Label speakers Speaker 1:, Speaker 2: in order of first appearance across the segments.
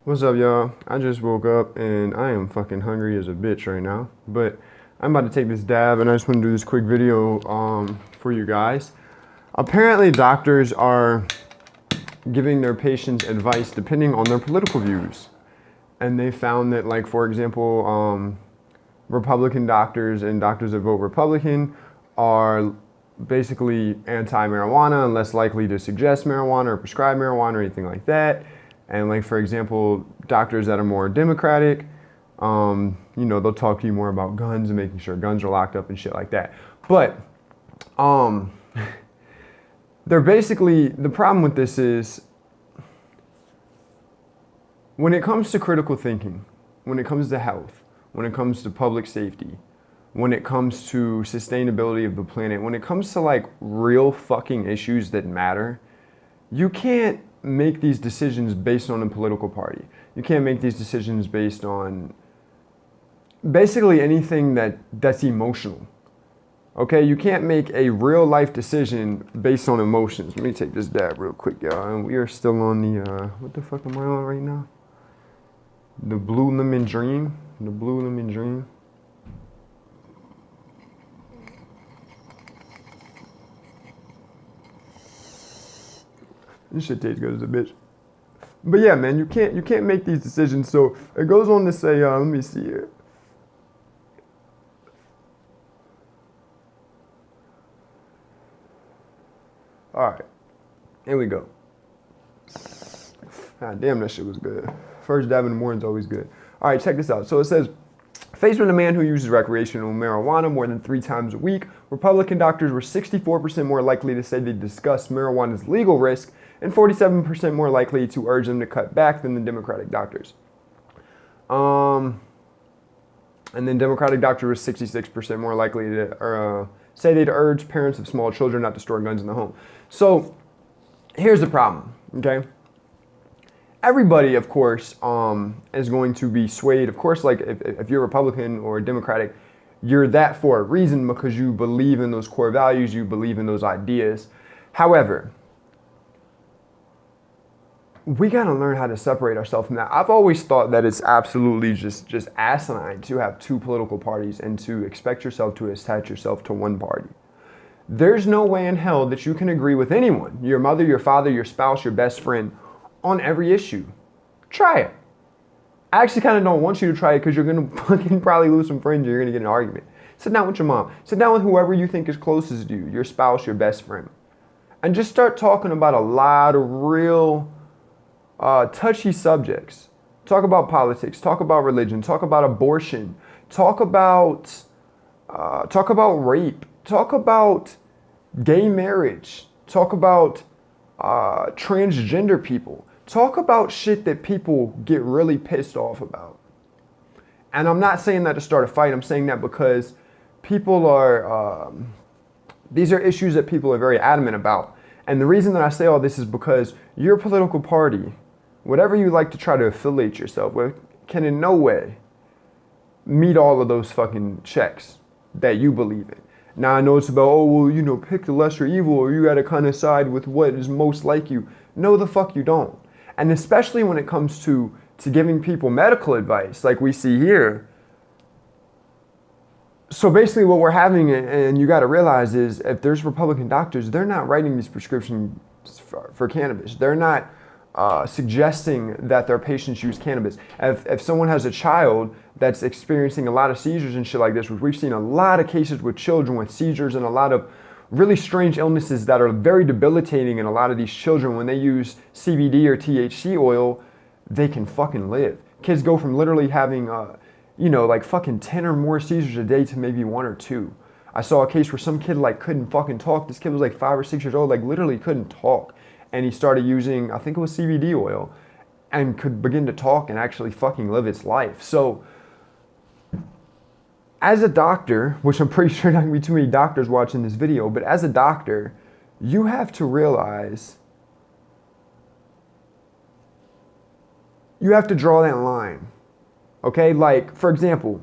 Speaker 1: What's up, y'all? I just woke up and I am fucking hungry as a bitch right now. But I'm about to take this dab and I just want to do this quick video for you guys. Apparently, doctors are giving their patients advice depending on their political views. And they found that, like, for example, Republican doctors and doctors that vote Republican are basically anti-marijuana and less likely to suggest marijuana or prescribe marijuana or anything like that. And, like, for example, doctors that are more Democratic, they'll talk to you more about guns and making sure guns are locked up and shit like that. But they're basically, the problem with this is when it comes to critical thinking, when it comes to health, when it comes to public safety, when it comes to sustainability of the planet, when it comes to, like, real fucking issues that matter, you can't make these decisions based on a political party. You can't make these decisions based on basically anything that's emotional. Okay, you can't make a real life decision based on emotions. Let me take this dab real quick, y'all. And we are still on the, what the fuck am I on right now? The Blue Lemon Dream. The Blue Lemon Dream. This shit tastes good as a bitch. But yeah, man, you can't make these decisions. So it goes on to say, let me see here. All right, here we go. God damn, that shit was good. First dab in the morning is always good. All right, check this out. So it says, faced with a man who uses recreational marijuana more than 3 times a week, Republican doctors were 64% more likely to say they discussed marijuana's legal risk and 47% more likely to urge them to cut back than the Democratic doctors. And then Democratic doctors were 66% more likely to say they'd urge parents of small children not to store guns in the home. So here's the problem, okay? Everybody, of course, is going to be swayed. Of course, like, if you're Republican or Democratic, you're that for a reason because you believe in those core values, you believe in those ideas. However, we gotta learn how to separate ourselves from that. I've always thought that it's absolutely just asinine to have 2 political parties and to expect yourself to attach yourself to one party. There's no way in hell that you can agree with anyone, your mother, your father, your spouse, your best friend, on every issue. Try it. I actually kind of don't want you to try it because you're going to fucking probably lose some friends. You're going to get in an argument. Sit down with your mom. Sit down with whoever you think is closest to you, your spouse, your best friend. And just start talking about a lot of real touchy subjects. Talk about politics. Talk about religion. Talk about abortion. Talk about rape. Talk about gay marriage. Talk about transgender people. Talk about shit that people get really pissed off about. And I'm not saying that to start a fight. I'm saying that because people are, these are issues that people are very adamant about. And the reason that I say all this is because your political party, whatever you like to try to affiliate yourself with, can in no way meet all of those fucking checks that you believe in. Now, I know it's about, oh, well, pick the lesser evil, or you gotta kind of side with what is most like you. No, the fuck you don't. And especially when it comes to giving people medical advice, like we see here. So basically what we're having, and you gotta realize, is if there's Republican doctors, they're not writing these prescriptions for cannabis. They're not suggesting that their patients use cannabis. If someone has a child that's experiencing a lot of seizures and shit like this, which we've seen a lot of cases with children with seizures and a lot of really strange illnesses that are very debilitating in a lot of these children, when they use CBD or THC oil, they can fucking live. Kids go from literally having, like fucking 10 or more seizures a day to maybe 1 or 2. I saw a case where some kid like couldn't fucking talk. This kid was like 5 or 6 years old, like literally couldn't talk. And he started using, I think it was CBD oil, and could begin to talk and actually fucking live its life. So, as a doctor, which I'm pretty sure not gonna be too many doctors watching this video, but as a doctor, you have to realize, you have to draw that line. Okay, like, for example,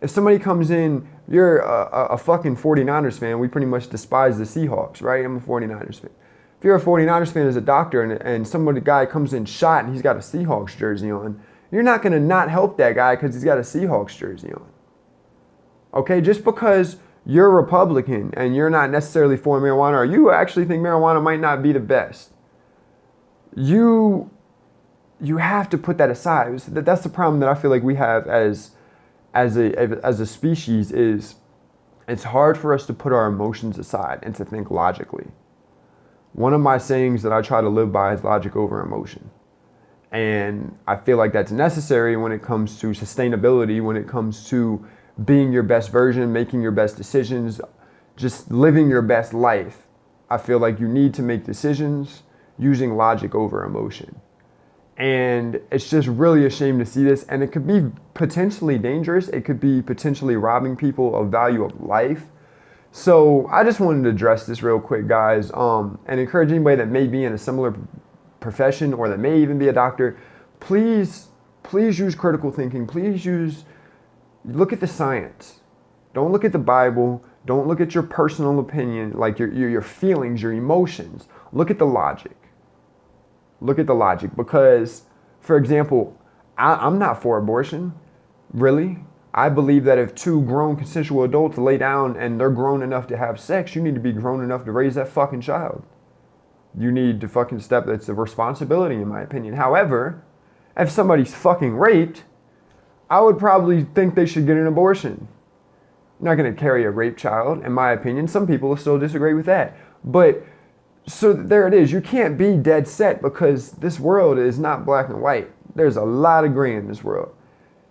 Speaker 1: if somebody comes in, you're a fucking 49ers fan, we pretty much despise the Seahawks, right? I'm a 49ers fan. If you're a 49ers fan as a doctor and somebody guy comes in shot and he's got a Seahawks jersey on, you're not going to not help that guy because he's got a Seahawks jersey on. Okay, just because you're a Republican and you're not necessarily for marijuana, or you actually think marijuana might not be the best, you have to put that aside. That's the problem that I feel like we have as a species, is it's hard for us to put our emotions aside and to think logically. One of my sayings that I try to live by is logic over emotion. And I feel like that's necessary when it comes to sustainability, when it comes to being your best version, making your best decisions, just living your best life. I feel like you need to make decisions using logic over emotion. And it's just really a shame to see this. And it could be potentially dangerous. It could be potentially robbing people of value of life. So I just wanted to address this real quick, guys, and encourage anybody that may be in a similar profession or that may even be a doctor, please use critical thinking. Look at the science. Don't look at the Bible. Don't look at your personal opinion, like your feelings, your emotions. Look at the logic. Look at the logic, because, for example, I'm not for abortion, really. I believe that if two grown consensual adults lay down and they're grown enough to have sex, you need to be grown enough to raise that fucking child. You need to fucking step, that's a responsibility in my opinion. However, if somebody's fucking raped, I would probably think they should get an abortion. You're not going to carry a rape child, in my opinion. Some people will still disagree with that. But, so there it is. You can't be dead set, because this world is not black and white. There's a lot of gray in this world.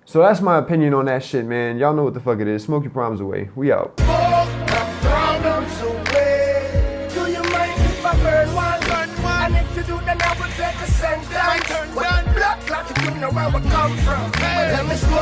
Speaker 1: So that's my opinion on that shit, man. Y'all know what the fuck it is. Smoke your problems away. We out.
Speaker 2: Problems away. Do you mind if I burn one? And if you do, then I will take a center. When blood clot, you know where we come from. Let me smoke.